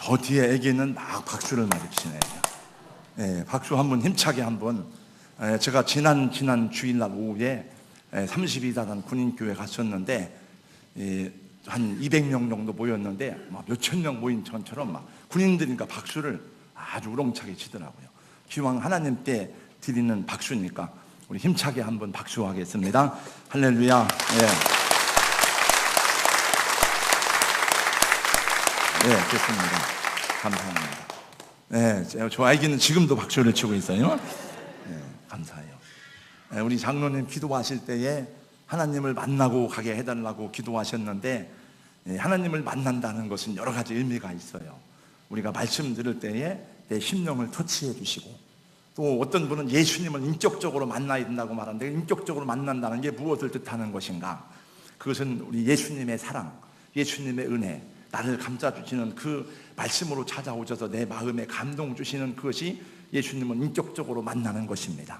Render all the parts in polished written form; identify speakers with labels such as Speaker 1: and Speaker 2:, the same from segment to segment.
Speaker 1: 저 뒤에 애기는 막 박수를 많이 치네요. 예, 박수 한번 힘차게 한번. 제가 지난 주일날 오후에 32사단 군인교회 갔었는데 한 200명 정도 모였는데 막 몇천 명 모인 전처럼 막 군인들이니까 박수를 아주 우렁차게 치더라고요. 기왕 하나님 때 드리는 박수니까 우리 힘차게 한번 박수하겠습니다. 할렐루야. 네, 좋습니다. 감사합니다. 네, 저 아이기는 지금도 박수를 치고 있어요. 네, 감사해요. 네, 우리 장로님 기도하실 때에 하나님을 만나고 가게 해달라고 기도하셨는데, 하나님을 만난다는 것은 여러 가지 의미가 있어요. 우리가 말씀 들을 때에 내 심령을 터치해 주시고, 또 어떤 분은 예수님을 인격적으로 만나야 된다고 말하는데, 인격적으로 만난다는 게 무엇을 뜻하는 것인가? 그것은 우리 예수님의 사랑, 예수님의 은혜, 나를 감싸주시는 그 말씀으로 찾아오셔서 내 마음에 감동 주시는 그것이 예수님을 인격적으로 만나는 것입니다.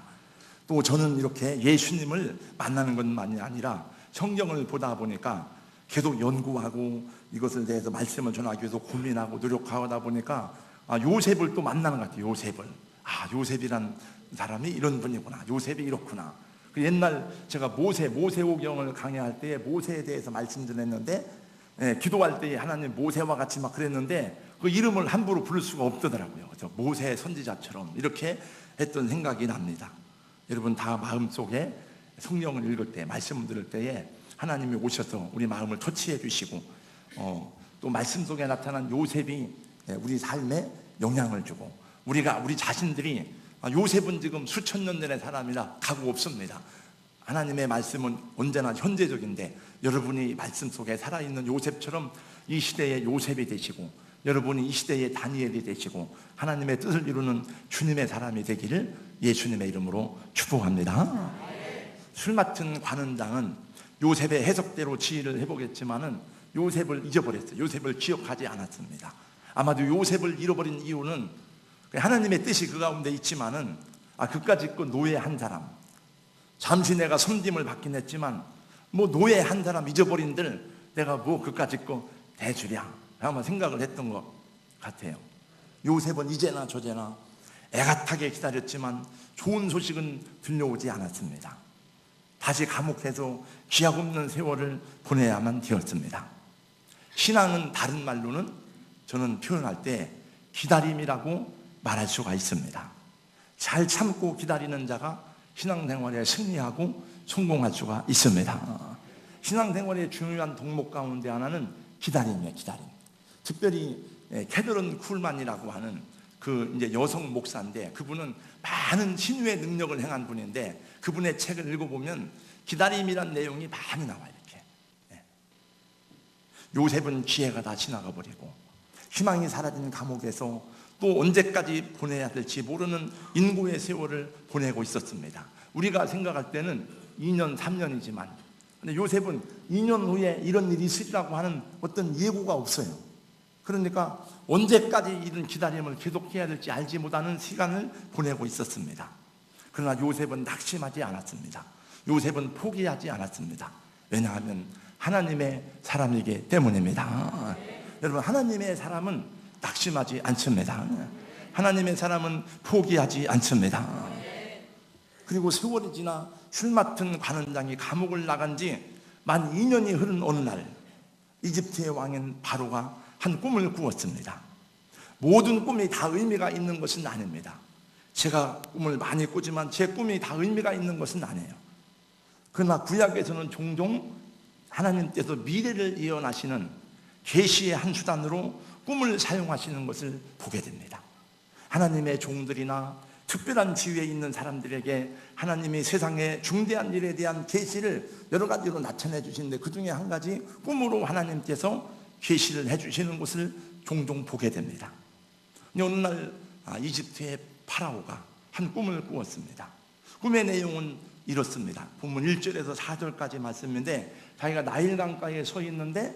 Speaker 1: 또 저는 이렇게 예수님을 만나는 것만이 아니라 성경을 보다 보니까 계속 연구하고 이것에 대해서 말씀을 전하기 위해서 고민하고 노력하다 보니까 요셉을 또 만나는 것 같아요. 요셉이란 사람이 이런 분이구나, 요셉이 이렇구나. 옛날 제가 모세오경을 강의할 때 모세에 대해서 말씀드렸는데, 기도할 때 하나님 모세와 같이 막 그랬는데 그 이름을 함부로 부를 수가 없더라고요. 그래서 모세 선지자처럼 이렇게 했던 생각이 납니다. 여러분 다 마음속에 성경을 읽을 때, 말씀을 들을 때에 하나님이 오셔서 우리 마음을 터치해 주시고, 또 말씀 속에 나타난 요셉이 우리 삶에 영향을 주고, 우리 자신들이 요셉은 지금 수천 년 전의 사람이라 가고 없습니다. 하나님의 말씀은 언제나 현재적인데, 여러분이 말씀 속에 살아있는 요셉처럼 이 시대의 요셉이 되시고, 여러분이 이 시대의 다니엘이 되시고, 하나님의 뜻을 이루는 주님의 사람이 되기를 예수님의 이름으로 축복합니다. 술 맡은 관원장은 요셉의 해석대로 지휘를 해보겠지만은 요셉을 잊어버렸어요. 요셉을 기억하지 않았습니다. 아마도 요셉을 잃어버린 이유는 하나님의 뜻이 그 가운데 있지만은 그까짓 거 노예 한 사람, 잠시 내가 섬김을 받긴 했지만 뭐 노예 한 사람 잊어버린들 내가 뭐 그까짓 거 대주랴 아마 생각을 했던 것 같아요. 요셉은 이제나 저제나 애같하게 기다렸지만 좋은 소식은 들려오지 않았습니다. 다시 감옥에서 기약 없는 세월을 보내야만 되었습니다. 신앙은 다른 말로는 저는 표현할 때 기다림이라고 말할 수가 있습니다. 잘 참고 기다리는 자가 신앙생활에 승리하고 성공할 수가 있습니다. 신앙생활의 중요한 덕목 가운데 하나는 기다림이에요. 기다림. 특별히 캐더런 쿨만이라고 하는 그 이제 여성 목사인데, 그분은 많은 신유의 능력을 행한 분인데, 그분의 책을 읽어보면 기다림이란 내용이 많이 나와요. 이렇게. 요셉은 기회가 다 지나가 버리고 희망이 사라진 감옥에서 또 언제까지 보내야 될지 모르는 인고의 세월을 보내고 있었습니다. 우리가 생각할 때는 2년, 3년이지만 근데 요셉은 2년 후에 이런 일이 있으리라고 하는 어떤 예고가 없어요. 그러니까 언제까지 이런 기다림을 계속해야 될지 알지 못하는 시간을 보내고 있었습니다. 그러나 요셉은 낙심하지 않았습니다. 요셉은 포기하지 않았습니다. 왜냐하면 하나님의 사람이기 때문입니다. 여러분, 하나님의 사람은 낙심하지 않습니다. 하나님의 사람은 포기하지 않습니다. 그리고 세월이 지나 술 맡은 관원장이 감옥을 나간 지 만 2년이 흐른 어느 날, 이집트의 왕인 바로가 한 꿈을 꾸었습니다. 모든 꿈이 다 의미가 있는 것은 아닙니다. 제가 꿈을 많이 꾸지만 제 꿈이 다 의미가 있는 것은 아니에요. 그러나 구약에서는 종종 하나님께서 미래를 예언하시는 계시의 한 수단으로 꿈을 사용하시는 것을 보게 됩니다. 하나님의 종들이나 특별한 지위에 있는 사람들에게 하나님이 세상의 중대한 일에 대한 계시를 여러 가지로 나타내 주시는데, 그 중에 한 가지 꿈으로 하나님께서 계시를 해주시는 것을 종종 보게 됩니다. 어느 날 이집트의 파라오가 한 꿈을 꾸었습니다. 꿈의 내용은 이렇습니다. 본문 1절에서 4절까지 말씀인데, 자기가 나일강가에 서 있는데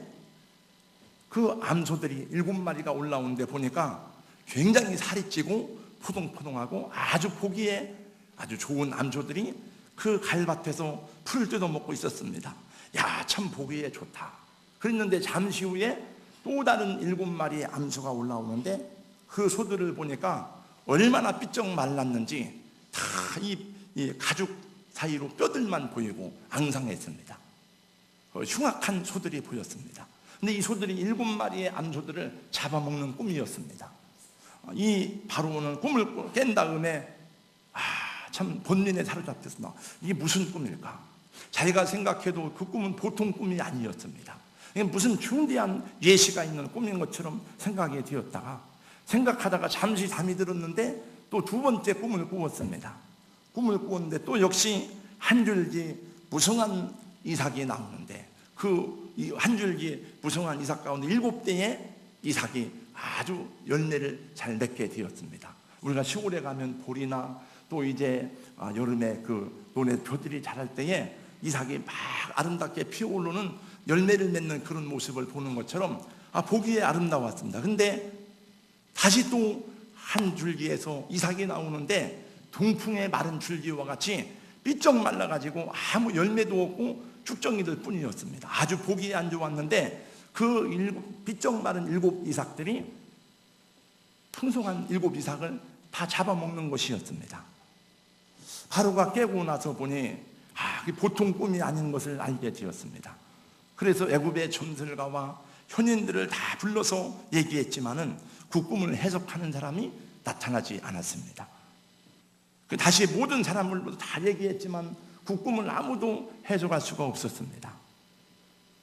Speaker 1: 그 암소들이 7마리가 올라오는데 보니까 굉장히 살이 찌고 포동포동하고 아주 보기에 아주 좋은 암소들이 그 갈밭에서 풀을 뜯어먹고 있었습니다. 야, 참 보기에 좋다. 그랬는데 잠시 후에 또 다른 7마리의 암소가 올라오는데 그 소들을 보니까 얼마나 삐쩍 말랐는지 다 이 가죽 사이로 뼈들만 보이고 앙상했습니다. 흉악한 소들이 보였습니다. 근데 이 소들이 7마리의 암소들을 잡아먹는 꿈이었습니다. 이 바로는 꿈을 깬 다음에 참 본민에 사로잡혔으나 이게 무슨 꿈일까? 자기가 생각해도 그 꿈은 보통 꿈이 아니었습니다. 이게 무슨 중대한 예시가 있는 꿈인 것처럼 생각이 되었다가 생각하다가 잠시 잠이 들었는데 또 두 번째 꿈을 꾸었습니다. 꿈을 꾸었는데 또 역시 한 줄기 무성한 이삭이 나오는데 그 한 줄기 무성한 이삭 가운데 7대의 이삭이 아주 열매를 잘 맺게 되었습니다. 우리가 시골에 가면 보리나 또 이제 여름에 그 논에 벼들이 자랄 때에 이삭이 막 아름답게 피어오르는 열매를 맺는 그런 모습을 보는 것처럼 보기에 아름다웠습니다. 근데 다시 또 한 줄기에서 이삭이 나오는데 동풍의 마른 줄기와 같이 삐쩍 말라가지고 아무 열매도 없고 쭉정이들 뿐이었습니다. 아주 보기에 안 좋았는데 그 삐쩍 마른 7 이삭들이 풍성한 7 이삭을 다 잡아먹는 것이었습니다. 바로가 깨고 나서 보니 보통 꿈이 아닌 것을 알게 되었습니다. 그래서 애굽의 점술가와 현인들을 다 불러서 얘기했지만은 그 꿈을 해석하는 사람이 나타나지 않았습니다. 다시 모든 사람을 다 얘기했지만 그 꿈을 아무도 해석할 수가 없었습니다.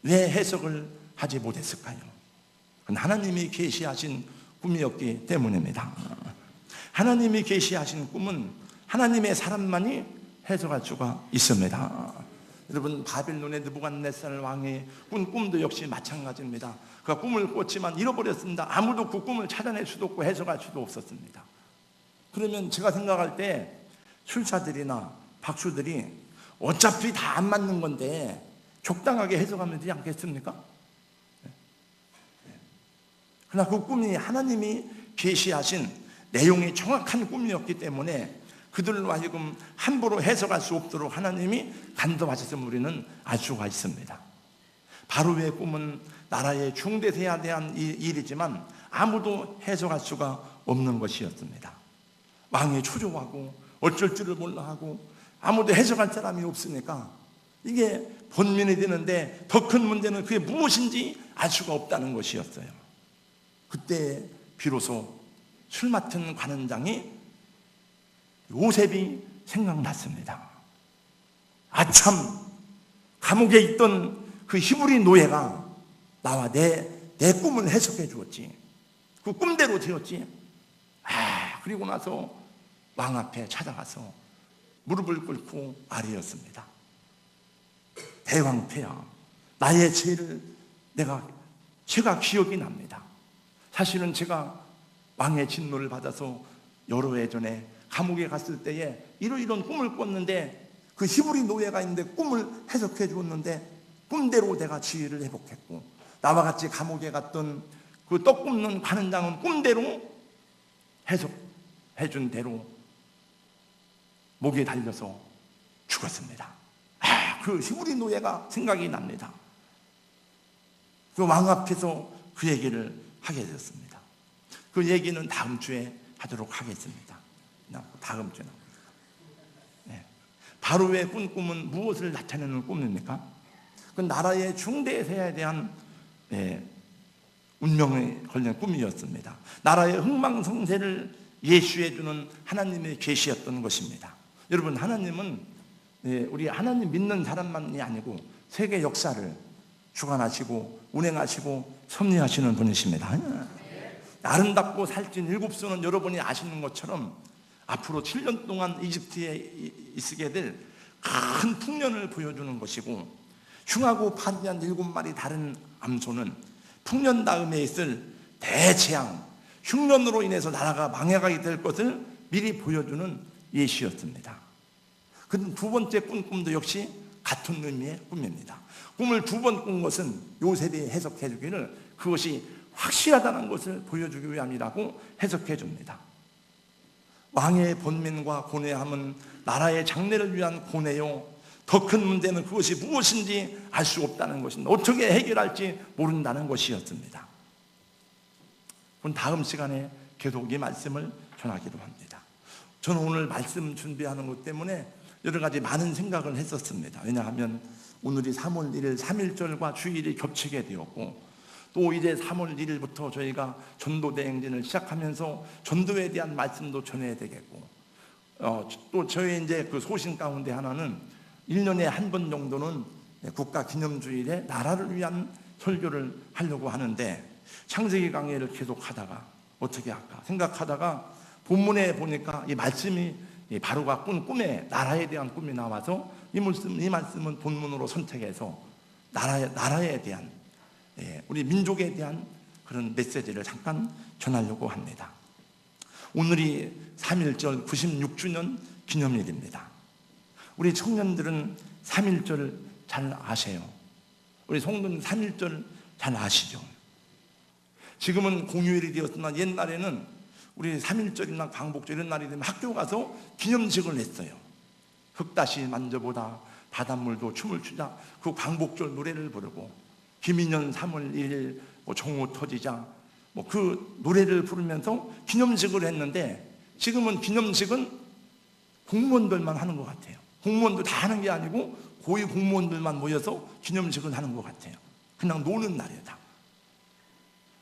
Speaker 1: 왜 해석을 하지 못했을까요? 그건 하나님이 계시하신 꿈이었기 때문입니다. 하나님이 계시하신 꿈은 하나님의 사람만이 해석할 수가 있습니다. 여러분, 바벨론의 느부갓네살 왕이 꾼 꿈도 역시 마찬가지입니다. 그가 꿈을 꿨지만 잃어버렸습니다. 아무도 그 꿈을 찾아낼 수도 없고 해석할 수도 없었습니다. 그러면 제가 생각할 때 술사들이나 박수들이 어차피 다 안 맞는 건데 적당하게 해석하면 되지 않겠습니까? 그러나 그 꿈이 하나님이 계시하신 내용이 정확한 꿈이었기 때문에 그들로 하여금 함부로 해석할 수 없도록 하나님이 간섭하셨음을 우리는 알 수가 있습니다. 바로의 꿈은 나라의 중대세에 대한 일이지만 아무도 해석할 수가 없는 것이었습니다. 왕이 초조하고 어쩔 줄을 몰라 하고 아무도 해석할 사람이 없으니까 이게 본민이 되는데 더 큰 문제는 그게 무엇인지 알 수가 없다는 것이었어요. 그때 비로소 술 맡은 관원장이 요셉이 생각났습니다. 아참, 감옥에 있던 그 히브리 노예가 나와 내 꿈을 해석해 주었지. 그 꿈대로 되었지. 그리고 나서 왕 앞에 찾아가서 무릎을 꿇고 아뢰었습니다. 대왕폐하, 나의 죄를 제가 기억이 납니다. 사실은 제가 왕의 진노를 받아서 여러 해 전에 감옥에 갔을 때에 이런 꿈을 꿨는데 그 히브리 노예가 있는데 꿈을 해석해 주었는데 꿈대로 내가 지혜를 회복했고 나와 같이 감옥에 갔던 그 떡 굽는 관원장은 꿈대로 해석해 준 대로 목에 달려서 죽었습니다. 그 히브리 노예가 생각이 납니다. 그 왕 앞에서 그 얘기를 하게 되었습니다. 그 얘기는 다음 주에 하도록 하겠습니다. 다음 주에 나옵니다. 바로의 꾼 꿈은 무엇을 나타내는 꿈입니까? 그 나라의 중대세에 대한 운명에 걸린 꿈이었습니다. 나라의 흥망성쇠를 예시해 주는 하나님의 계시였던 것입니다. 여러분, 하나님은 우리 하나님 믿는 사람만이 아니고 세계 역사를 주관하시고 운행하시고 섭리하시는 분이십니다. 아름답고 살찐 7수는 여러분이 아시는 것처럼 앞으로 7년 동안 이집트에 있게 될 큰 풍년을 보여주는 것이고 흉하고 파리한 7마리 다른 암소는 풍년 다음에 있을 대재앙, 흉년으로 인해서 나라가 망해가게 될 것을 미리 보여주는 예시였습니다. 그 두 번째 꿈도 역시 같은 의미의 꿈입니다. 꿈을 2번 꾼 것은 요셉이 해석해 주기를 그것이 확실하다는 것을 보여주기 위함이라고 해석해 줍니다. 왕의 본민과 고뇌함은 나라의 장래를 위한 고뇌요, 더 큰 문제는 그것이 무엇인지 알 수 없다는 것입니다. 어떻게 해결할지 모른다는 것이었습니다. 그럼 다음 시간에 계속 이 말씀을 전하기로 합니다. 저는 오늘 말씀 준비하는 것 때문에 여러 가지 많은 생각을 했었습니다. 왜냐하면 오늘이 3월 1일 3.1절과 주일이 겹치게 되었고, 또 이제 3월 1일부터 저희가 전도대행진을 시작하면서 전도에 대한 말씀도 전해야 되겠고, 또 저희 이제 그 소신 가운데 하나는 1년에 한 번 정도는 국가기념주일에 나라를 위한 설교를 하려고 하는데, 창세기 강의를 계속 하다가 어떻게 할까 생각하다가 본문에 보니까 이 말씀이 바로가 꾼 꿈에 나라에 대한 꿈이 나와서 이 말씀은 본문으로 선택해서 나라에 대한, 우리 민족에 대한 그런 메시지를 잠깐 전하려고 합니다. 오늘이 3.1절 96주년 기념일입니다. 우리 청년들은 3.1절 잘 아세요? 우리 성도님 3.1절 잘 아시죠? 지금은 공휴일이 되었으나 옛날에는 우리 3.1절이나 광복절 이런 날이 되면 학교 가서 기념식을 했어요. 흙다시 만져보다 바닷물도 춤을 추자, 그 광복절 노래를 부르고, 김인년 3월 1일 종호 터지자 그 노래를 부르면서 기념식을 했는데, 지금은 기념식은 공무원들만 하는 것 같아요. 공무원도 다 하는 게 아니고 고위 공무원들만 모여서 기념식을 하는 것 같아요. 그냥 노는 날이다.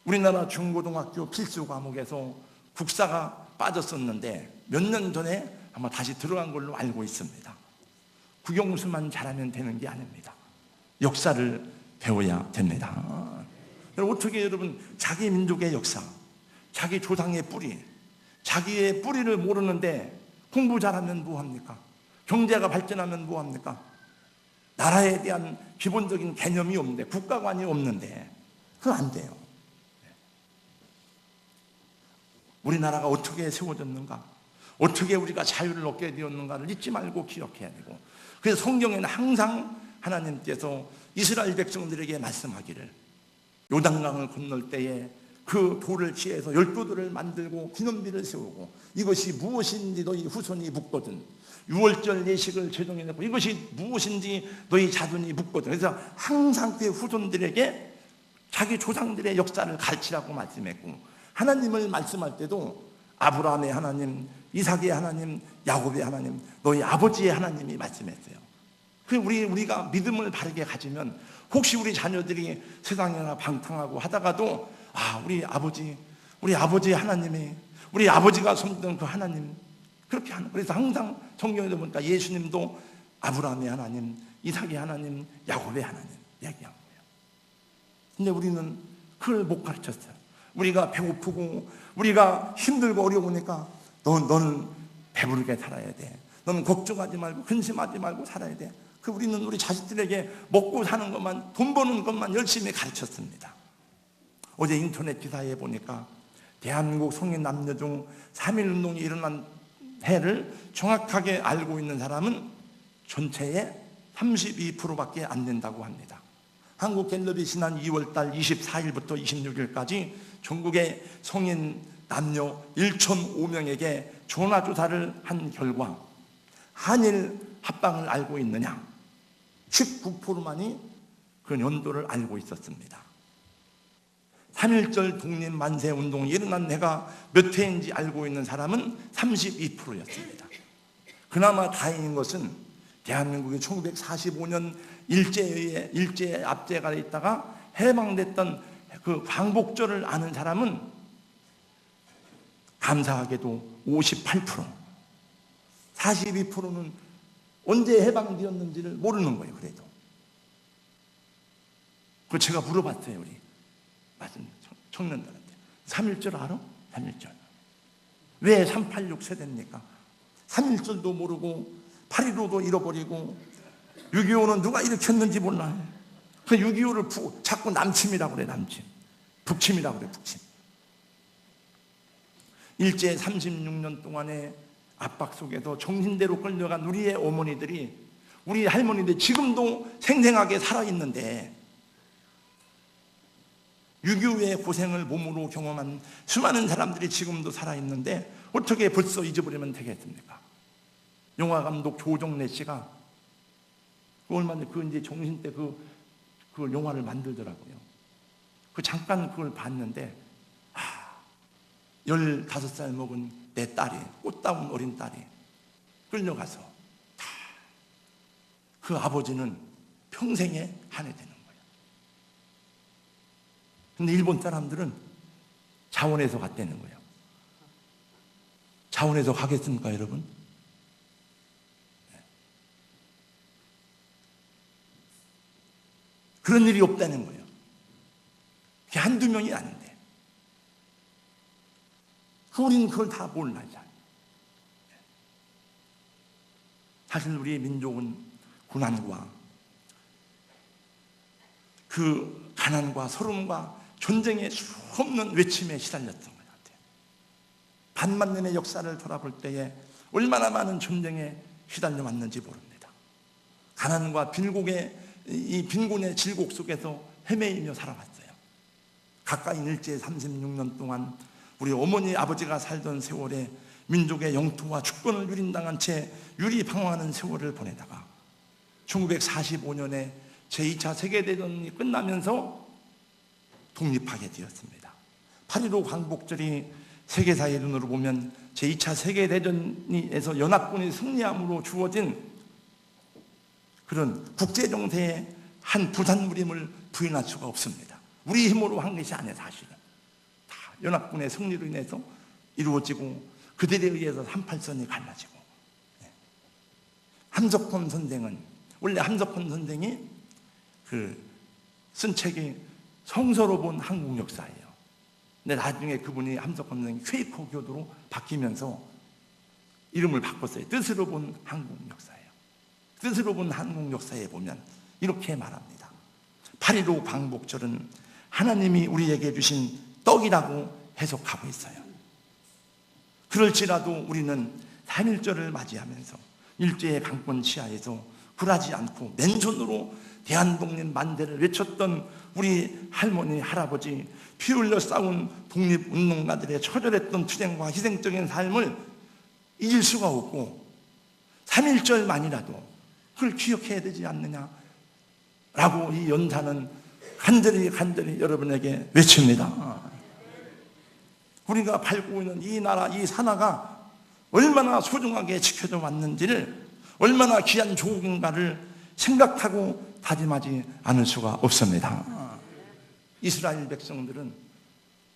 Speaker 1: 우리나라 중고등학교 필수 과목에서 국사가 빠졌었는데 몇 년 전에 아마 다시 들어간 걸로 알고 있습니다. 국영수만 잘하면 되는 게 아닙니다. 역사를 배워야 됩니다. 어떻게 여러분 자기 민족의 역사, 자기 조상의 뿌리, 자기의 뿌리를 모르는데 공부 잘하면 뭐합니까? 경제가 발전하면 뭐합니까? 나라에 대한 기본적인 개념이 없는데, 국가관이 없는데 그거 안 돼요. 우리나라가 어떻게 세워졌는가, 어떻게 우리가 자유를 얻게 되었는가를 잊지 말고 기억해야 되고, 그래서 성경에는 항상 하나님께서 이스라엘 백성들에게 말씀하기를, 요단강을 건널 때에 그 돌을 취해서 12돌을 만들고 기념비를 세우고, 이것이 무엇인지 너희 후손이 묻거든, 6월절 예식을 제정해놓고 이것이 무엇인지 너희 자손이 묻거든. 그래서 항상 그 후손들에게 자기 조상들의 역사를 가르치라고 말씀했고, 하나님을 말씀할 때도 아브라함의 하나님, 이삭의 하나님, 야곱의 하나님, 너희 아버지의 하나님이 말씀했어요. 우리가 믿음을 바르게 가지면 혹시 우리 자녀들이 세상이나 방탕하고 하다가도 우리 아버지의 하나님이, 우리 아버지가 섬기던 그 하나님, 그렇게 하는. 그래서 항상 성경에 보니까 예수님도 아브라함의 하나님, 이삭의 하나님, 야곱의 하나님 얘기한 거예요. 근데 우리는 그걸 못 가르쳤어요. 우리가 배고프고 우리가 힘들고 어려우니까 너는 배부르게 살아야 돼, 너는 걱정하지 말고 근심하지 말고 살아야 돼. 우리는 우리 자식들에게 먹고 사는 것만, 돈 버는 것만 열심히 가르쳤습니다. 어제 인터넷 기사에 보니까 대한민국 성인 남녀 중 3.1운동이 일어난 해를 정확하게 알고 있는 사람은 전체의 32%밖에 안 된다고 합니다. 한국갤럽이 지난 2월달 24일부터 26일까지 전국의 성인 남녀 1,005명에게 전화조사를 한 결과, 한일 합방을 알고 있느냐, 19%만이 그 연도를 알고 있었습니다. 3.1절 독립만세운동이 일어난 해가 몇 해인지 알고 있는 사람은 32%였습니다. 그나마 다행인 것은 대한민국이 1945년 일제에 압제가 있다가 해방됐던 그 광복절을 아는 사람은 감사하게도 58%, 42%는 언제 해방되었는지를 모르는 거예요. 그래도 그 제가 물어봤어요. 우리 청년들한테 3.1절 알아? 3.1절 왜 386 세대입니까? 3.1절도 모르고 8.15도 잃어버리고 6.25는 누가 일으켰는지 몰라요. 그 6.25를 자꾸 남침이라고 그래. 남침, 북침이라고 그래. 북침. 일제 36년 동안의 압박 속에서 정신대로 끌려간 우리의 어머니들이, 우리 할머니들 지금도 생생하게 살아있는데, 6.25의 고생을 몸으로 경험한 수많은 사람들이 지금도 살아있는데 어떻게 벌써 잊어버리면 되겠습니까? 영화감독 조정래 씨가 얼마 전에 이제 정신대 그 영화를 만들더라고요. 잠깐 그걸 봤는데 15살 먹은 내 딸이, 꽃다운 어린 딸이 끌려가서 그 아버지는 평생에 한해되는 거예요. 근데 일본 사람들은 자원해서 갔다는 거예요. 자원해서 가겠습니까, 여러분? 그런 일이 없다는 거예요. 그게 한두 명이 아닌데. 우리는 그걸 다 몰라요. 사실 우리 민족은 고난과 그 가난과 서름과 전쟁의 수없는 외침에 시달렸던 것 같아요. 반만 년의 역사를 돌아볼 때에 얼마나 많은 전쟁에 시달려 왔는지 모릅니다. 가난과 빈곤의 이 빈곤의 질곡 속에서 헤매이며 살아왔어요. 가까이 일제 36년 동안 우리 어머니 아버지가 살던 세월에 민족의 영토와 주권을 유린당한 채 유리방황하는 세월을 보내다가 1945년에 제2차 세계대전이 끝나면서 독립하게 되었습니다. 8.15 광복절이 세계사의 눈으로 보면 제2차 세계대전에서 연합군이 승리함으로 주어진 그런 국제정세의 한 부산물임을 부인할 수가 없습니다. 우리 힘으로 한 것이 아니에요. 사실은 다 연합군의 승리로 인해서 이루어지고 그들에 의해서 38선이 갈라지고. 함석헌 선생은 원래 함석헌 선생이 쓴 책이 성서로 본 한국 역사예요. 근데 나중에 그분이 함석헌 선생이 퀘이커 교도로 바뀌면서 이름을 바꿨어요. 뜻으로 본 한국 역사예요. 뜻으로 본 한국 역사에 보면 이렇게 말합니다. 8.15 광복절은 하나님이 우리에게 주신 떡이라고 해석하고 있어요. 그럴지라도 우리는 3.1절을 맞이하면서 일제의 강권 치하에서 굴하지 않고 맨손으로 대한독립 만대를 외쳤던 우리 할머니, 할아버지, 피 흘려 싸운 독립운동가들의 처절했던 투쟁과 희생적인 삶을 잊을 수가 없고 3.1절만이라도 그걸 기억해야 되지 않느냐라고 이 연사는 간절히 여러분에게 외칩니다. 우리가 밟고 있는 이 나라, 이 산하가 얼마나 소중하게 지켜져 왔는지를, 얼마나 귀한 조국인가를 생각하고 다짐하지 않을 수가 없습니다. 이스라엘 백성들은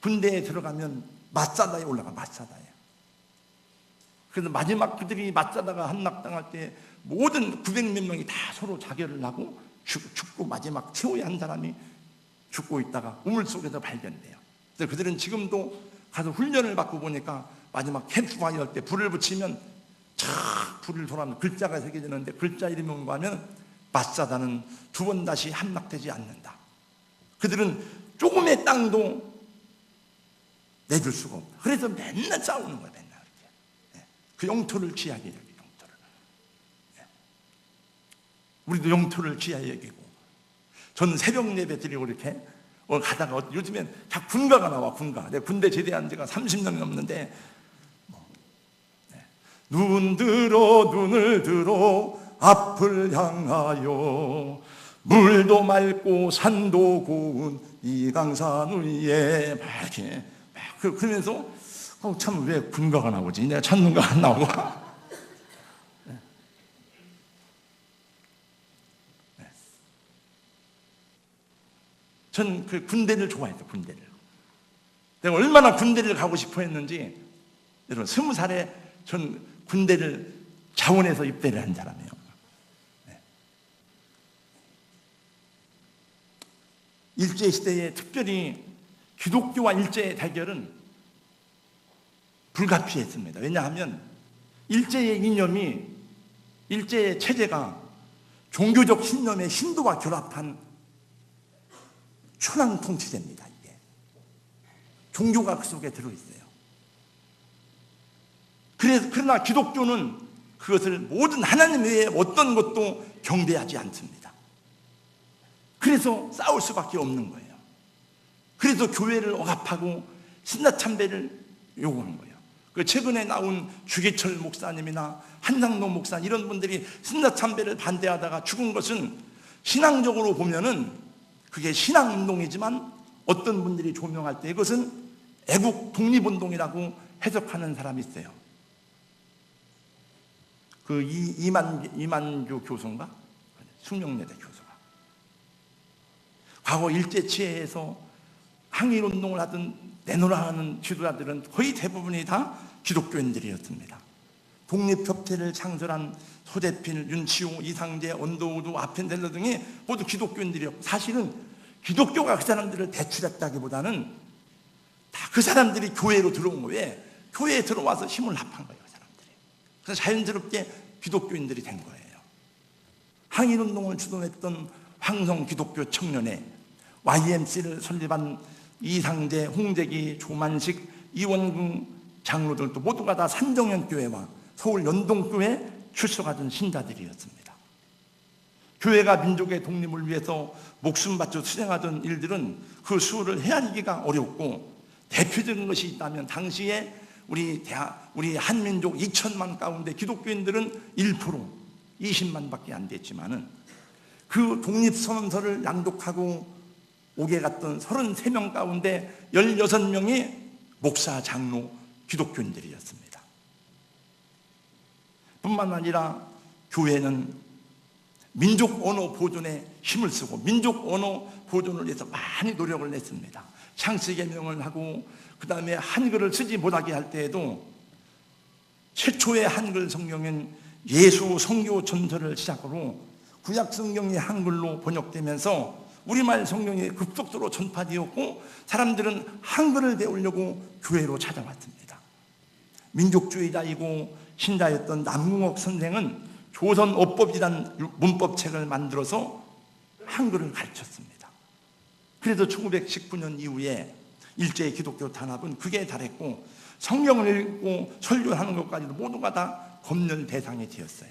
Speaker 1: 군대에 들어가면 맞사다에 올라가. 맞사다에. 그래서 마지막 그들이 맞사다가 함락당할 때 모든 900몇 명이 다 서로 자결을 하고 죽고 마지막 최후의 한 사람이 죽고 있다가 우물 속에서 발견돼요. 그래서 그들은 지금도 가서 훈련을 받고 보니까 마지막 캠프파이어 할 때 불을 붙이면 쫙 불을 돌아면 글자가 새겨지는데 글자 이름이 뭔가 하면 맞사다는 두 번 다시 함락되지 않는다. 그들은 조금의 땅도 내줄 수가 없다. 그래서 맨날 싸우는 거야. 맨날 이렇게. 그 영토를 귀하게 여기고, 영토를. 우리도 영토를 귀하게 여기고. 저는 새벽 예배 드리고 이렇게 가다가 요즘엔 다 군가가 나와. 군가. 내가 군대 제대한 지가 30년이 넘는데 눈을 들어 앞을 향하여 물도 맑고 산도 고운 이 강산 위에 막 이렇게 그러면서 참 왜 군가가 나오지? 내가 찾는가 안 나오고. 전 그 군대를 좋아했어요. 군대를. 내가 얼마나 군대를 가고 싶어 했는지, 여러분 20살에 전 군대를 자원해서 입대를 한 사람이에요. 일제시대에 특별히 기독교와 일제의 대결은 불가피했습니다. 왜냐하면 일제의 이념이, 일제의 체제가 종교적 신념의 신도와 결합한 천황 통치제입니다. 이게 종교가 그 속에 들어있어요. 그러나 기독교는 그것을 모든 하나님 외에 어떤 것도 경배하지 않습니다. 그래서 싸울 수밖에 없는 거예요. 그래서 교회를 억압하고 신라참배를 요구한 거예요. 그 최근에 나온 주기철 목사님이나 한상도 목사 이런 분들이 신라참배를 반대하다가 죽은 것은 신앙적으로 보면은 그게 신앙운동이지만 어떤 분들이 조명할 때 이것은 애국 독립운동이라고 해석하는 사람이 있어요. 그 이만주 교수인가? 숙명여대 교수가. 과거 일제치하에서 항일운동을 하던 내노라 하는 지도자들은 거의 대부분이 다 기독교인들이었습니다. 독립협회를 창설한 소대필, 윤치호, 이상재, 언더우드, 아펜델러 등이 모두 기독교인들이었고, 사실은 기독교가 그 사람들을 대출했다기보다는 다 그 사람들이 교회로 들어온 거예요. 교회에 들어와서 힘을 합한 거예요, 그 사람들이. 그래서 자연스럽게 기독교인들이 된 거예요. 항일운동을 주도했던 황성 기독교 청년회, YMC를 설립한 이상재, 홍재기, 조만식, 이원궁 장로들도 모두가 다 산정연교회와 서울 연동교회 출석하던 신자들이었습니다. 교회가 민족의 독립을 위해서 목숨 바쳐 수행하던 일들은 그 수를 헤아리기가 어렵고, 대표적인 것이 있다면 당시에 우리 한민족 2천만 가운데 기독교인들은 1%, 20만밖에 안 됐지만은 그 독립선언서를 낭독하고 오게 갔던 33명 가운데 16명이 목사, 장로, 기독교인들이었습니다. 뿐만 아니라 교회는 민족 언어 보존에 힘을 쓰고 민족 언어 보존을 위해서 많이 노력을 냈습니다. 창씨 개명을 하고, 그 다음에 한글을 쓰지 못하게 할 때에도 최초의 한글 성경인 예수 성교 전서를 시작으로 구약 성경이 한글로 번역되면서 우리말 성경이 급속도로 전파되었고, 사람들은 한글을 배우려고 교회로 찾아왔습니다. 민족주의자이고 신자였던 남궁옥 선생은 조선어법이라는 문법책을 만들어서 한글을 가르쳤습니다. 그래서 1919년 이후에 일제의 기독교 탄압은 극에 달했고, 성경을 읽고 설교하는 것까지도 모두가 다 검열 대상이 되었어요.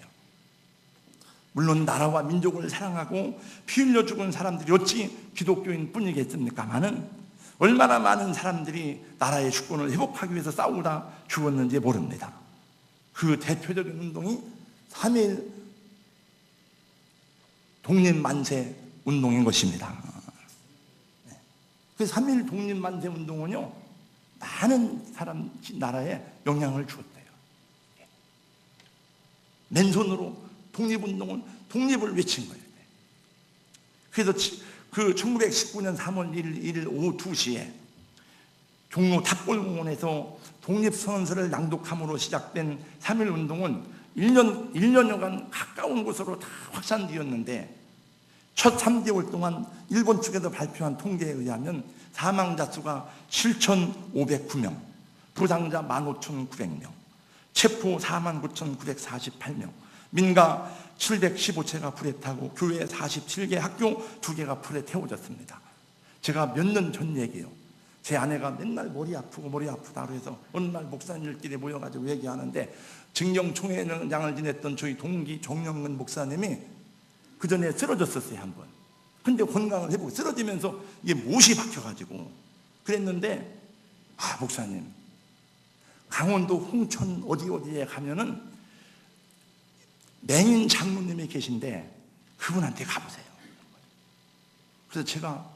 Speaker 1: 물론 나라와 민족을 사랑하고 피 흘려 죽은 사람들이 어찌 기독교인 뿐이겠습니까마는 얼마나 많은 사람들이 나라의 주권을 회복하기 위해서 싸우다 죽었는지 모릅니다. 그 대표적인 운동이 3.1 독립만세 운동인 것입니다. 그 3.1 독립만세 운동은요, 많은 나라에 영향을 주었대요. 맨손으로 독립운동은 독립을 외친 거예요. 그래서 그 1919년 3월 1일 오후 2시에 종로 탑골공원에서 독립선언서를 낭독함으로 시작된 3.1 운동은 1년여간 가까운 곳으로 다 확산되었는데, 첫 3개월 동안 일본 측에서 발표한 통계에 의하면 사망자 수가 7,509명, 부상자 15,900명, 체포 49,948명, 민가 715채가 불에 타고 교회 47개, 학교 2개가 불에 태워졌습니다. 제가 몇 년 전 얘기예요. 제 아내가 맨날 머리 아프다 그래서 어느 날 목사님들끼리 모여가지고 얘기하는데, 증경총회장을 지냈던 저희 동기 정영근 목사님이 그 전에 쓰러졌었어요, 한번. 근데 건강을 회복, 쓰러지면서 이게 못이 박혀가지고 그랬는데, 목사님, 강원도 홍천 어디에 가면은 맹인 장로님이 계신데 그분한테 가보세요. 그래서 제가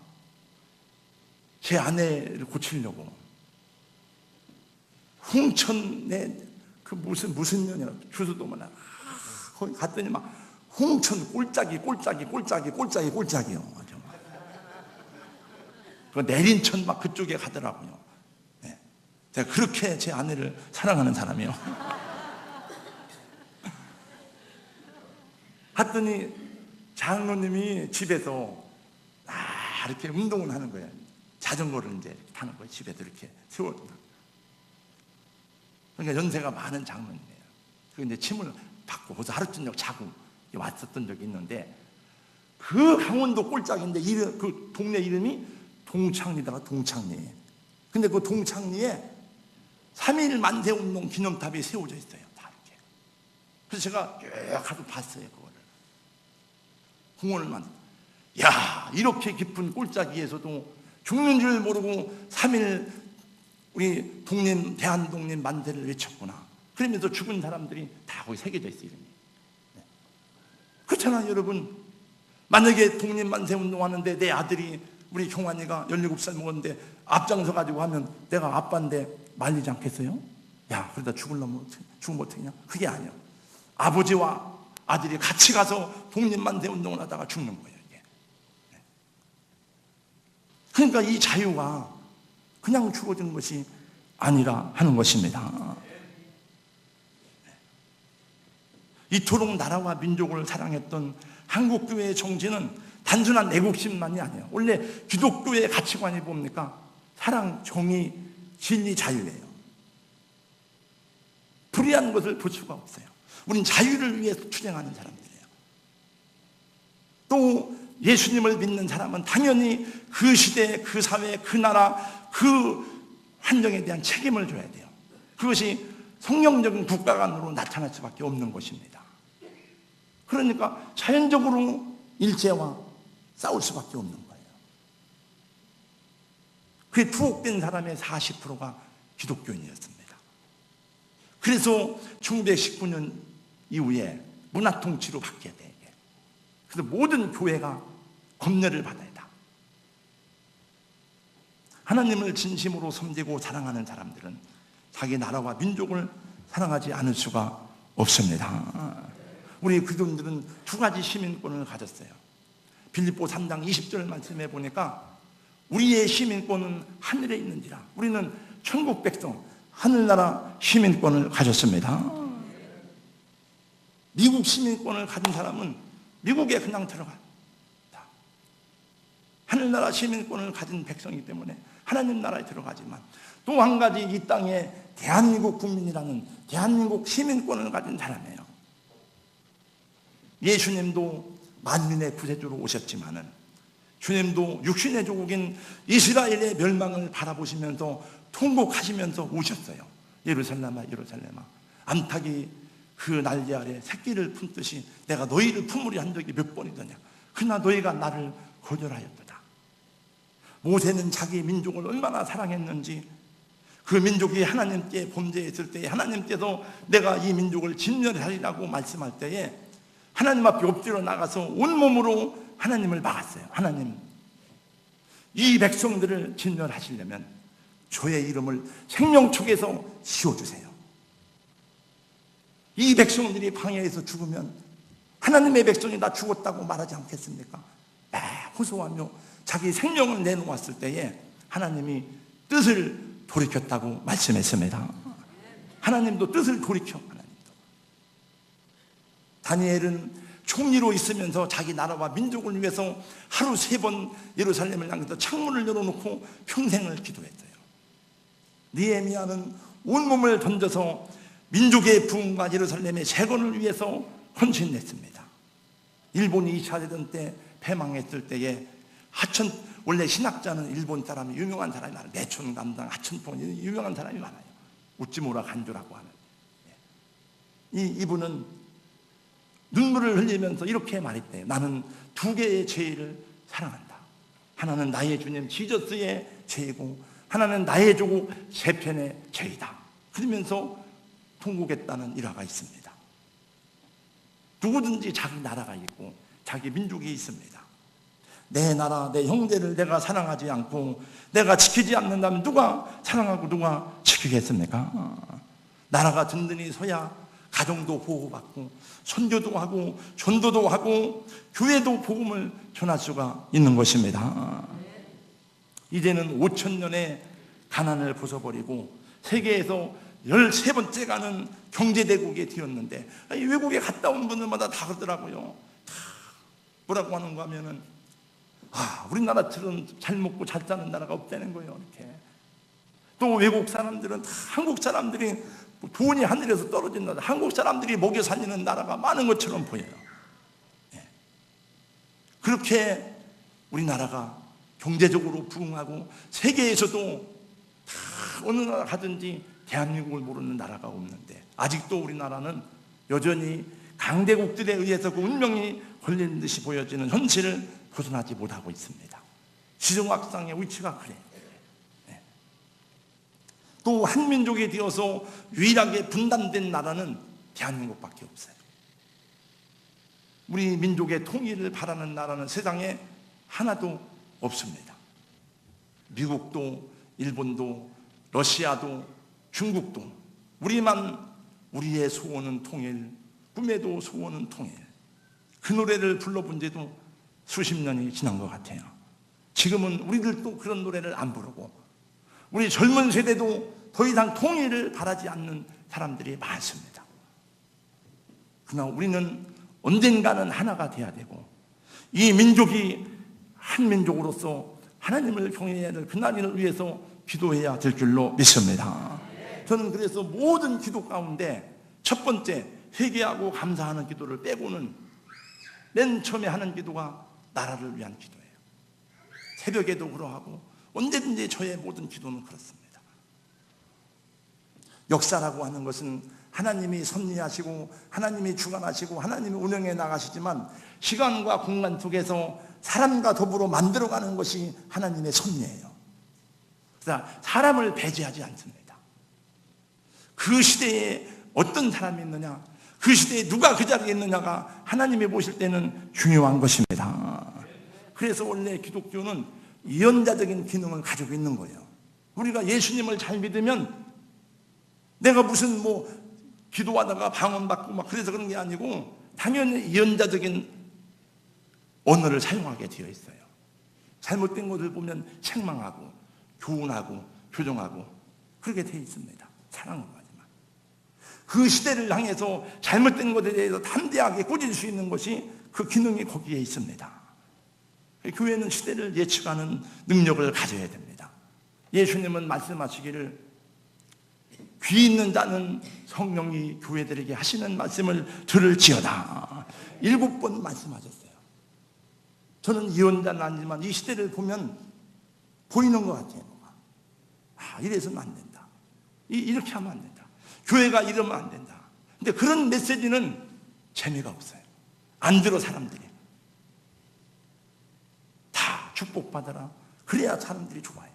Speaker 1: 제 아내를 고치려고 홍천에 그 무슨 년이야, 주소도 거기 갔더니 막 홍천 꼴짝이요. 그 내린천 막 그쪽에 가더라고요. 네. 제가 그렇게 제 아내를 사랑하는 사람이요. 하더니 장로님이 집에서 이렇게 운동을 하는 거예요. 자전거를 이제 타는 거예요. 집에서 이렇게 세워. 그러니까 연세가 많은 장로님이에요. 그 이제 침을 받고 거기서 하루 저녁 자고 왔었던 적이 있는데, 그 강원도 꼴짝인데 그 동네 이름이 동창리다가 동창리. 근데 그 동창리에 3.1 만세운동 기념탑이 세워져 있어요. 다 이렇게. 그래서 제가 쭉 가서 봤어요, 그거를. 공원을 야, 이렇게 깊은 꼴짝이에서도 죽는 줄 모르고 3.1 우리 대한독립 만세를 외쳤구나. 그러면서 죽은 사람들이 다 거기 새겨져 있어요, 이름이. 그렇잖아요, 여러분. 만약에 독립만세 운동하는데 내 아들이 우리 경환이가 17살 먹었는데 앞장서 가지고 하면 내가 아빠인데 말리지 않겠어요? 야, 그러다 죽으면 어떡하냐? 그게 아니에요. 아버지와 아들이 같이 가서 독립만세 운동을 하다가 죽는 거예요, 이게. 그러니까 이 자유가 그냥 주어진 것이 아니라 하는 것입니다. 이토록 나라와 민족을 사랑했던 한국교회의 정신은 단순한 애국심만이 아니에요. 원래 기독교의 가치관이 뭡니까? 사랑, 정의, 진리, 자유예요. 불의한 것을 볼 수가 없어요. 우린 자유를 위해서 투쟁하는 사람들이에요. 또 예수님을 믿는 사람은 당연히 그 시대, 그 사회, 그 나라, 그 환경에 대한 책임을 져야 돼요. 그것이 성경적인 국가관으로 나타날 수밖에 없는 것입니다. 그러니까 자연적으로 일제와 싸울 수밖에 없는 거예요. 그게 투옥된 사람의 40%가 기독교인이었습니다. 그래서 1919년 이후에 문화통치로 바뀌어야 돼. 그래서 모든 교회가 검열을 받아야 돼. 하나님을 진심으로 섬기고 사랑하는 사람들은 자기 나라와 민족을 사랑하지 않을 수가 없습니다. 우리 그분들은 두 가지 시민권을 가졌어요. 빌립보 3장 20절 말씀해 보니까 우리의 시민권은 하늘에 있는지라. 우리는 천국 백성, 하늘나라 시민권을 가졌습니다. 미국 시민권을 가진 사람은 미국에 그냥 들어가요. 하늘나라 시민권을 가진 백성이기 때문에 하나님 나라에 들어가지만, 또 한 가지 이 땅에 대한민국 국민이라는 대한민국 시민권을 가진 사람이에요. 예수님도 만민의 구세주로 오셨지만은 주님도 육신의 조국인 이스라엘의 멸망을 바라보시면서 통곡하시면서 오셨어요. 예루살렘아 예루살렘아, 암탉이 그 날개 아래 새끼를 품듯이 내가 너희를 품으리 한 적이 몇 번이더냐. 그러나 너희가 나를 거절하였도다. 모세는 자기 민족을 얼마나 사랑했는지, 그 민족이 하나님께 범죄했을 때에 하나님께서 내가 이 민족을 진멸하리라고 말씀할 때에 하나님 앞에 엎드려 나가서 온몸으로 하나님을 막았어요. 하나님, 이 백성들을 진멸하시려면 저의 이름을 생명책에서 지워주세요. 이 백성들이 광야에서 죽으면 하나님의 백성이 다 죽었다고 말하지 않겠습니까? 호소하며 자기 생명을 내놓았을 때에 하나님이 뜻을 돌이켰다고 말씀했습니다. 하나님도 뜻을 돌이켜. 다니엘은 총리로 있으면서 자기 나라와 민족을 위해서 하루 3번 예루살렘을 향해서 창문을 열어놓고 평생을 기도했어요. 느헤미야는 온몸을 던져서 민족의 부흥과 예루살렘의 재건을 위해서 헌신했습니다. 일본이 2차 대전 때 패망했을 때에 원래 신학자는 일본 사람이 유명한 사람이 많아요. 내촌감당, 하천폰, 유명한 사람이 많아요. 우찌무라 간조라고 하는. 이분은 눈물을 흘리면서 이렇게 말했대요. 나는 2개의 죄를 사랑한다. 하나는 나의 주님 지저스의 죄이고 하나는 나의 조국 세편의 죄이다. 그러면서 통곡했다는 일화가 있습니다. 누구든지 자기 나라가 있고 자기 민족이 있습니다. 내 나라, 내 형제를 내가 사랑하지 않고 내가 지키지 않는다면 누가 사랑하고 누가 지키겠습니까? 나라가 든든히 서야 가정도 보호받고 선교도 하고 전도도 하고 교회도 복음을 전할 수가 있는 것입니다. 이제는 5,000년의 가난을 벗어버리고 세계에서 13번째 가는 경제대국이 되었는데, 외국에 갔다 온 분들마다 다 그러더라고요. 뭐라고 하는가 하면은, 우리나라처럼 잘 먹고 잘 사는 나라가 없다는 거예요. 이렇게. 또 외국 사람들은 다 한국 사람들이 돈이 하늘에서 떨어진 나라, 한국 사람들이 먹여 살리는 나라가 많은 것처럼 보여요. 그렇게 우리나라가 경제적으로 부흥하고 세계에서도 다 어느 나라 가든지 대한민국을 모르는 나라가 없는데, 아직도 우리나라는 여전히 강대국들에 의해서 그 운명이 걸리는 듯이 보여지는 현실을 벗어나지 못하고 있습니다. 지정학상의 위치가 그래요. 또 한민족이 되어서 유일하게 분단된 나라는 대한민국밖에 없어요. 우리 민족의 통일을 바라는 나라는 세상에 하나도 없습니다. 미국도, 일본도, 러시아도, 중국도 우리의 소원은 통일, 꿈에도 소원은 통일. 그 노래를 불러본 지도 수십 년이 지난 것 같아요. 지금은 우리들도 그런 노래를 안 부르고 우리 젊은 세대도 더 이상 통일을 바라지 않는 사람들이 많습니다. 그러나 우리는 언젠가는 하나가 돼야 되고 이 민족이 한 민족으로서 하나님을 경외해야 될 그날을 위해서 기도해야 될 줄로 믿습니다. 저는 그래서 모든 기도 가운데 첫 번째 회개하고 감사하는 기도를 빼고는 맨 처음에 하는 기도가 나라를 위한 기도예요. 새벽에도 그러하고 언제든지 저의 모든 기도는 그렇습니다. 역사라고 하는 것은 하나님이 섭리하시고 하나님이 주관하시고 하나님이 운영해 나가시지만 시간과 공간 속에서 사람과 더불어 만들어가는 것이 하나님의 섭리예요. 그래서 사람을 배제하지 않습니다. 그 시대에 어떤 사람이 있느냐, 그 시대에 누가 그 자리에 있느냐가 하나님이 보실 때는 중요한 것입니다. 그래서 원래 기독교는 예언자적인 기능을 가지고 있는 거예요. 우리가 예수님을 잘 믿으면 내가 무슨 기도하다가 방언받고 막 그래서 그런 게 아니고 당연히 예언자적인 언어를 사용하게 되어 있어요. 잘못된 것을 보면 책망하고 교훈하고 교정하고 그렇게 되어 있습니다. 사랑으로 하지만 그 시대를 향해서 잘못된 것에 대해서 담대하게 꾸짖을 수 있는 것이 그 기능이 거기에 있습니다. 교회는 시대를 예측하는 능력을 가져야 됩니다. 예수님은 말씀하시기를 귀 있는 자는 성령이 교회들에게 하시는 말씀을 들을지어다 7번 말씀하셨어요. 저는 예언자는 아니지만 이 시대를 보면 보이는 것 같아요. 이래서는 안 된다. 이렇게 하면 안 된다. 교회가 이러면 안 된다. 근데 그런 메시지는 재미가 없어요. 안 들어 사람들이. 다 축복받아라. 그래야 사람들이 좋아해요.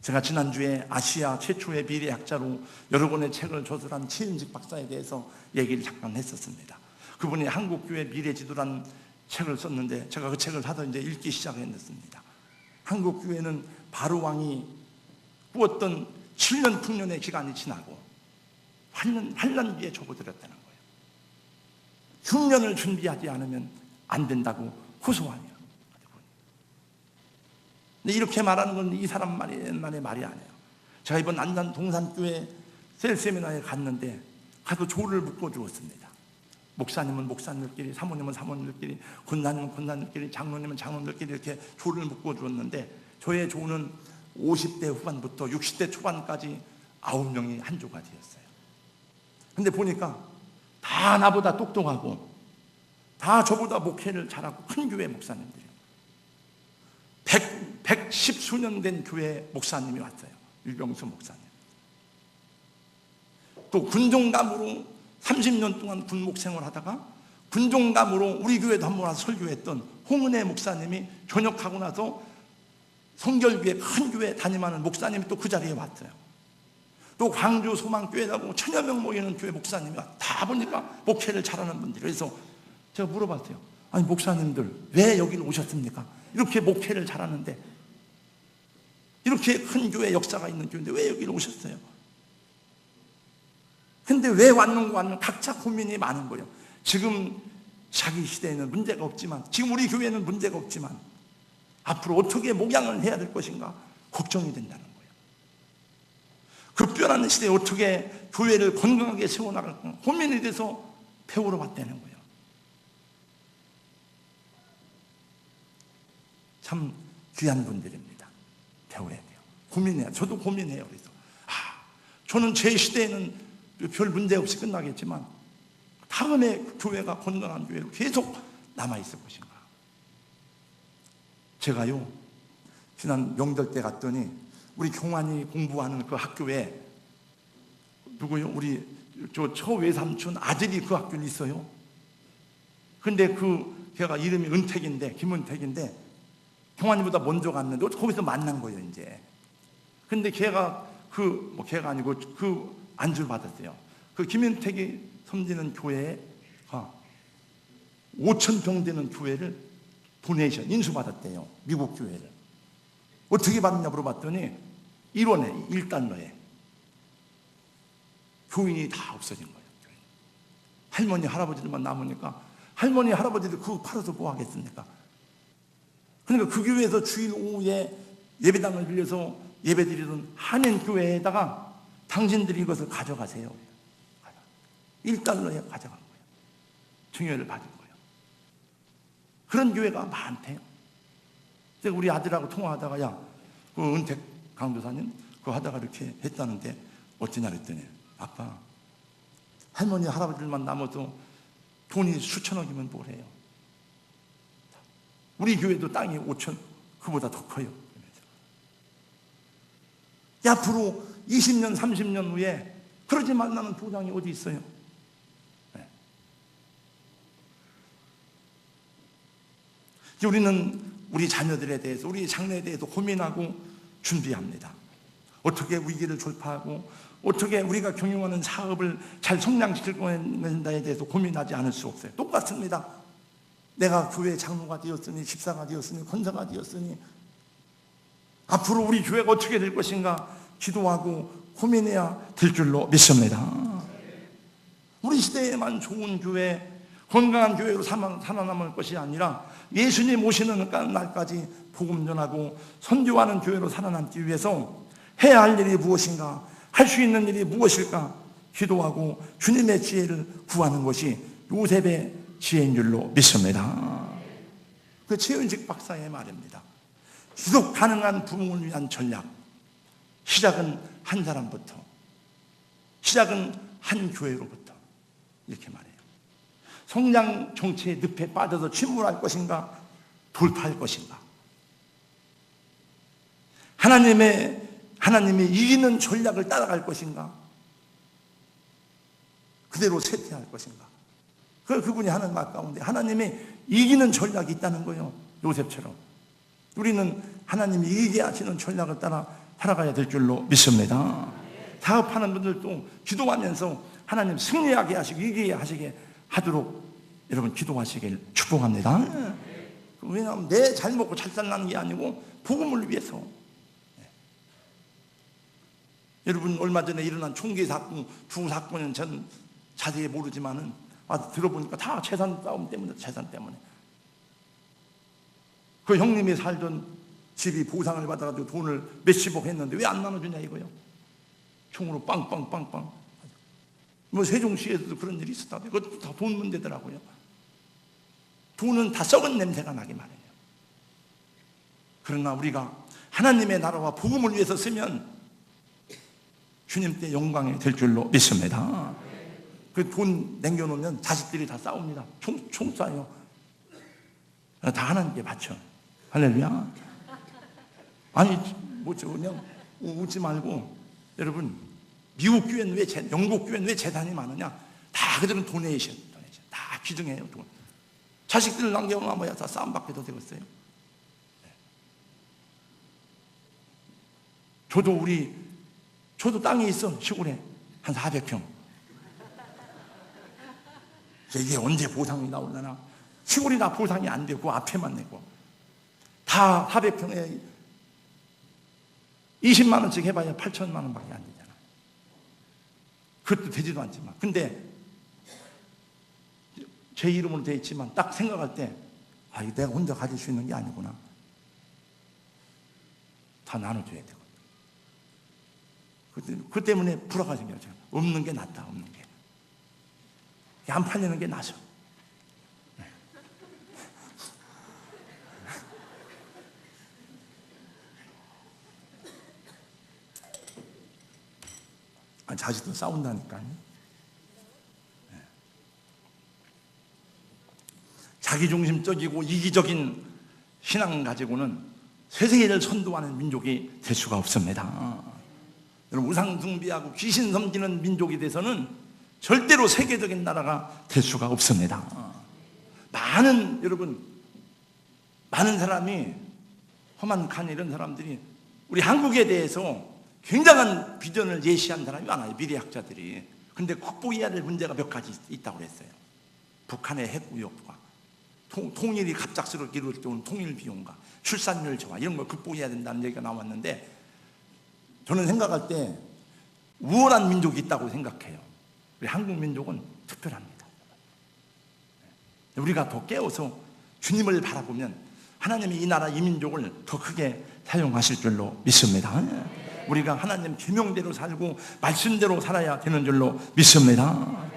Speaker 1: 제가 지난주에 아시아 최초의 미래학자로 여러 권의 책을 저술한 최은식 박사에 대해서 얘기를 잠깐 했었습니다. 그분이 한국교회 미래지도라는 책을 썼는데 제가 그 책을 사서 이제 읽기 시작했습니다. 한국교회는 바로왕이 꾸었던 7년 풍년의 기간이 지나고 환란기에 접어들었다는 거예요. 흉년을 준비하지 않으면 안 된다고 호소하며. 근데 이렇게 말하는 건 이 사람 말의 말이 아니에요. 제가 이번 안산 동산교회 셀세미나에 갔는데 가서 조를 묶어주었습니다. 목사님은 목사님들끼리, 사모님은 사모님들끼리, 권사님은 권사님들끼리, 장로님은 장로님들끼리 이렇게 조를 묶어주었는데 저의 조는 50대 후반부터 60대 초반까지 9명이 한 조가 되었어요. 근데 보니까 다 나보다 똑똑하고 다 저보다 목회를 잘하고 큰 교회 목사님들이에요. 110수년 된 교회 목사님이 왔어요. 유병수 목사님. 또 군종감으로 30년 동안 군목 생활하다가 군종감으로 우리 교회도 한번 와서 설교했던 홍은혜 목사님이 전역하고 나서 성결교회 큰 교회 담임하는 목사님이 또 그 자리에 왔어요. 또 광주 소망교회라고 1000여 명 모이는 교회 목사님이 다 보니까 목회를 잘하는 분들. 그래서 제가 물어봤어요. 아니 목사님들 왜 여기를 오셨습니까? 이렇게 목회를 잘하는데 이렇게 큰 교회 역사가 있는 교회인데 왜 여기를 오셨어요? 근데 왜 왔는 각자 고민이 많은 거예요. 지금 자기 시대에는 문제가 없지만 지금 우리 교회는 문제가 없지만 앞으로 어떻게 목양을 해야 될 것인가 걱정이 된다는 거예요. 급변하는 시대에 어떻게 교회를 건강하게 세워나갈까 고민이 돼서 배우러 왔다는 거예요. 참 귀한 분들입니다. 배워야 돼요. 고민해요. 저도 고민해요. 그래서 저는 제 시대에는 별 문제 없이 끝나겠지만 다음에 교회가 건강한 교회로 계속 남아있을 것인가. 제가요 지난 명절 때 갔더니 우리 경환이 공부하는 그 학교에 누구요? 우리 저 외삼촌 아들이 그 학교에 있어요. 근데 걔가 이름이 은택인데 김은택인데 경환이보다 먼저 갔는데 거기서 만난 거예요 이제. 근데 걔가 걔가 아니고 안주를 받았어요. 그 김은택이 섬기는 교회에 5,000평 되는 교회를 도네이션 인수받았대요. 미국 교회를. 어떻게 받느냐 물어봤더니 1원에 1달러에 교인이 다 없어진 거예요. 할머니 할아버지들만 남으니까 할머니 할아버지들 그거 팔아서 뭐 하겠습니까? 그러니까 그 교회에서 주일 오후에 예배당을 빌려서 예배드리던 한인교회에다가 당신들이 이것을 가져가세요. 1달러에 가져간 거예요. 증여를 받은 거예요. 그런 교회가 많대요. 제가 우리 아들하고 통화하다가 야, 그 은택 강도사님 그거 하다가 이렇게 했다는데 어쩌냐 그랬더니 아빠 할머니 할아버지들만 남아도 돈이 수천억이면 뭘 해요. 우리 교회도 땅이 5천 그보다 더 커요. 앞으로 20년 30년 후에 그러지 말라는 보장이 어디 있어요? 네. 우리는 우리 자녀들에 대해서 우리 장래에 대해서 고민하고 준비합니다. 어떻게 위기를 돌파하고 어떻게 우리가 경영하는 사업을 잘 성장시킬 것인가에 대해서 고민하지 않을 수 없어요. 똑같습니다. 내가 교회 장로가 되었으니 집사가 되었으니 권사가 되었으니 앞으로 우리 교회가 어떻게 될 것인가 기도하고 고민해야 될 줄로 믿습니다. 우리 시대에만 좋은 교회, 건강한 교회로 살아남을 것이 아니라 예수님 오시는 날까지 복음 전하고 선교하는 교회로 살아남기 위해서 해야 할 일이 무엇인가, 할 수 있는 일이 무엇일까 기도하고 주님의 지혜를 구하는 것이 요셉의 지혜인 줄로 믿습니다. 그 최은식 박사의 말입니다. 지속 가능한 부흥을 위한 전략. 시작은 한 사람부터, 시작은 한 교회로부터. 이렇게 말해요. 성장 정체의 늪에 빠져서 침몰할 것인가, 돌파할 것인가. 하나님이 이기는 전략을 따라갈 것인가, 그대로 쇠퇴할 것인가. 그분이 하는 말 가운데 하나님이 이기는 전략이 있다는 거예요. 요셉처럼 우리는 하나님이 이기게 하시는 전략을 따라 살아가야 될 줄로 믿습니다. 사업하는 분들도 기도하면서 하나님 승리하게 하시고 이기게 하시게 하도록 여러분 기도하시길 축복합니다. 왜냐하면 내 잘 먹고 잘 살라는 게 아니고 복음을 위해서. 여러분 얼마 전에 일어난 총기 사건, 두 사건은 전 자세히 모르지만은 들어보니까 다 재산 싸움 때문에, 재산 때문에. 그 형님이 살던 집이 보상을 받아가지고 돈을 몇십억 했는데 왜 안 나눠주냐 이거요. 총으로 빵빵빵빵. 뭐 세종시에서도 그런 일이 있었다. 그것도 다 돈 문제더라고요. 돈은 다 썩은 냄새가 나기 마련이에요. 그러나 우리가 하나님의 나라와 복음을 위해서 쓰면 주님 때 영광이 될 줄로 믿습니다. 그 돈 남겨놓으면 자식들이 다 싸웁니다. 총 쏴요. 다 하나님께 바쳐. 할렐루야. 아니 뭐 그냥 웃지 말고 여러분 미국 교회는 왜 영국 교회는 왜 재단이 많으냐? 다 그들은 도네이션 다 기증해요. 돈. 자식들 남겨놓으면 뭐야 다 싸움밖에 더 되겠어요. 저도 땅이 있어. 시골에 한 400평. 이게 언제 보상이 나오려나? 시골이 다 보상이 안 되고 앞에만 내고 다 400평에 20만 원씩 해봐야 8천만 원밖에 안 되잖아. 그것도 되지도 않지만 근데 제 이름으로 되어 있지만 딱 생각할 때 이거 내가 혼자 가질 수 있는 게 아니구나. 다 나눠줘야 되거든. 그 때문에 불화가 생겨요. 없는 게 낫다. 없는 게 안 팔리는 게 나서. 자식도 싸운다니까요. 자기중심적이고 이기적인 신앙 가지고는 세상을 선도하는 민족이 될 수가 없습니다. 여러분 우상 숭배하고 귀신 섬기는 민족이 돼서는 절대로 세계적인 나라가 될 수가 없습니다. 많은 사람이 험한 칸 이런 사람들이 우리 한국에 대해서 굉장한 비전을 제시한 사람이 많아요. 미래학자들이. 근데 극복해야 될 문제가 몇 가지 있다고 그랬어요. 북한의 핵 우혹과 통일이 갑작스럽게 이룰 때 오는 통일 비용과 출산율 저하 이런 걸 극복해야 된다는 얘기가 나왔는데, 저는 생각할 때 우월한 민족이 있다고 생각해요. 우리 한국 민족은 특별합니다. 우리가 더 깨어서 주님을 바라보면 하나님이 이 나라 이 민족을 더 크게 사용하실 줄로 믿습니다. 우리가 하나님 계명대로 살고 말씀대로 살아야 되는 줄로 믿습니다.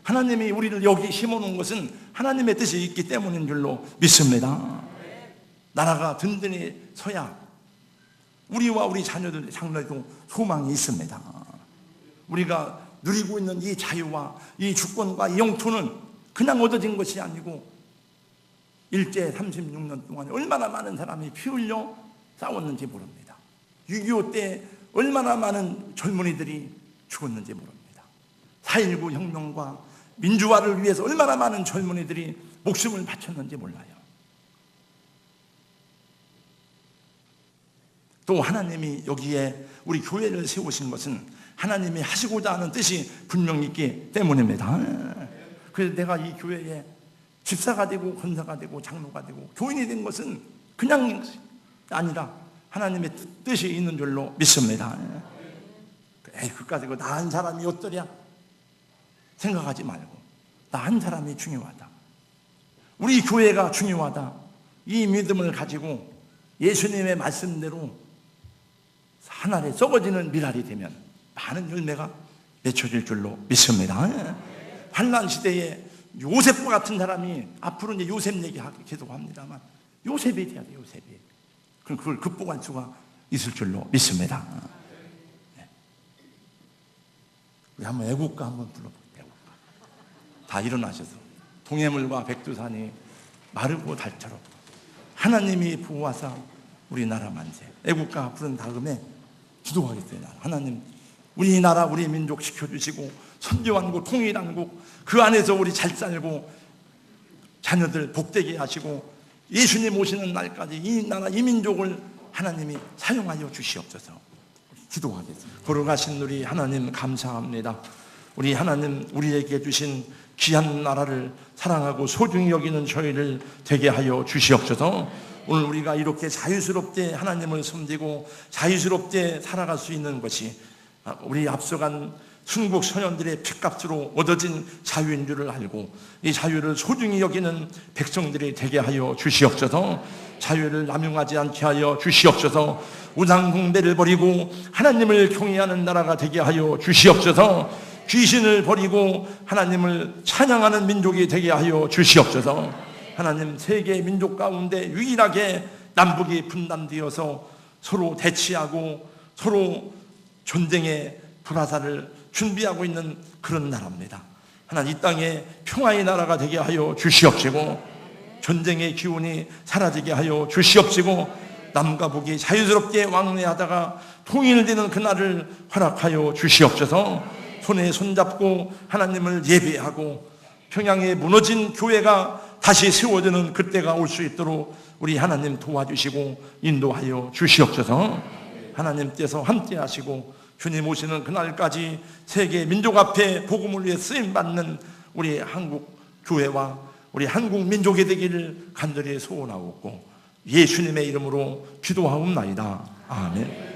Speaker 1: 하나님이 우리를 여기 심어놓은 것은 하나님의 뜻이 있기 때문인 줄로 믿습니다. 나라가 든든히 서야 우리와 우리 자녀들, 장래도 소망이 있습니다. 우리가 누리고 있는 이 자유와 이 주권과 이 영토는 그냥 얻어진 것이 아니고 일제 36년 동안 얼마나 많은 사람이 피 흘려 싸웠는지 모릅니다. 6.25 때 얼마나 많은 젊은이들이 죽었는지 모릅니다. 4.19 혁명과 민주화를 위해서 얼마나 많은 젊은이들이 목숨을 바쳤는지 몰라요. 또 하나님이 여기에 우리 교회를 세우신 것은 하나님이 하시고자 하는 뜻이 분명히 있기 때문입니다. 그래서 내가 이 교회에 집사가 되고 권사가 되고 장로가 되고 교인이 된 것은 그냥 아니라 하나님의 뜻이 있는 줄로 믿습니다. 그까지 나 한 사람이 어떠랴 생각하지 말고 나 한 사람이 중요하다, 우리 교회가 중요하다, 이 믿음을 가지고 예수님의 말씀대로 하늘에 썩어지는 미랄이 되면 많은 열매가 맺혀질 줄로 믿습니다. 환난 시대에 요셉과 같은 사람이, 앞으로 이제 요셉 얘기 계속 합니다만, 요셉이 돼야 돼요. 요셉이. 그럼 그걸 극복할 수가 있을 줄로 믿습니다. 우리 한번 애국가 한번 불러볼게요. 애국가. 다 일어나셔서 동해물과 백두산이 마르고 달처럼 하나님이 보호하사 우리나라 만세. 애국가 부른 다음에 기도하겠어요. 하나님 우리나라 우리 민족 지켜주시고 선교한국 통일한국 그 안에서 우리 잘 살고 자녀들 복되게 하시고 예수님 오시는 날까지 이 나라 이 민족을 하나님이 사용하여 주시옵소서. 기도하겠습니다. 걸어가신 우리 하나님 감사합니다. 우리 하나님 우리에게 주신 귀한 나라를 사랑하고 소중히 여기는 저희를 되게 하여 주시옵소서. 오늘 우리가 이렇게 자유스럽게 하나님을 섬기고 자유스럽게 살아갈 수 있는 것이 우리 앞서간 순국 선현들의 핏값으로 얻어진 자유인 줄을 알고 이 자유를 소중히 여기는 백성들이 되게 하여 주시옵소서. 자유를 남용하지 않게 하여 주시옵소서. 우상 숭배를 버리고 하나님을 경외하는 나라가 되게 하여 주시옵소서. 귀신을 버리고 하나님을 찬양하는 민족이 되게 하여 주시옵소서. 하나님 세계 민족 가운데 유일하게 남북이 분단되어서 서로 대치하고 서로 전쟁의 불화살을 준비하고 있는 그런 나라입니다. 하나님 이 땅에 평화의 나라가 되게 하여 주시옵시고 전쟁의 기운이 사라지게 하여 주시옵시고 남과 북이 자유스럽게 왕래하다가 통일되는 그날을 허락하여 주시옵소서. 손에 손잡고 하나님을 예배하고 평양에 무너진 교회가 다시 세워지는 그때가 올 수 있도록 우리 하나님 도와주시고 인도하여 주시옵소서. 하나님께서 함께 하시고 주님 오시는 그날까지 세계 민족 앞에 복음을 위해 쓰임받는 우리 한국 교회와 우리 한국 민족이 되기를 간절히 소원하옵고 예수님의 이름으로 기도하옵나이다. 아멘.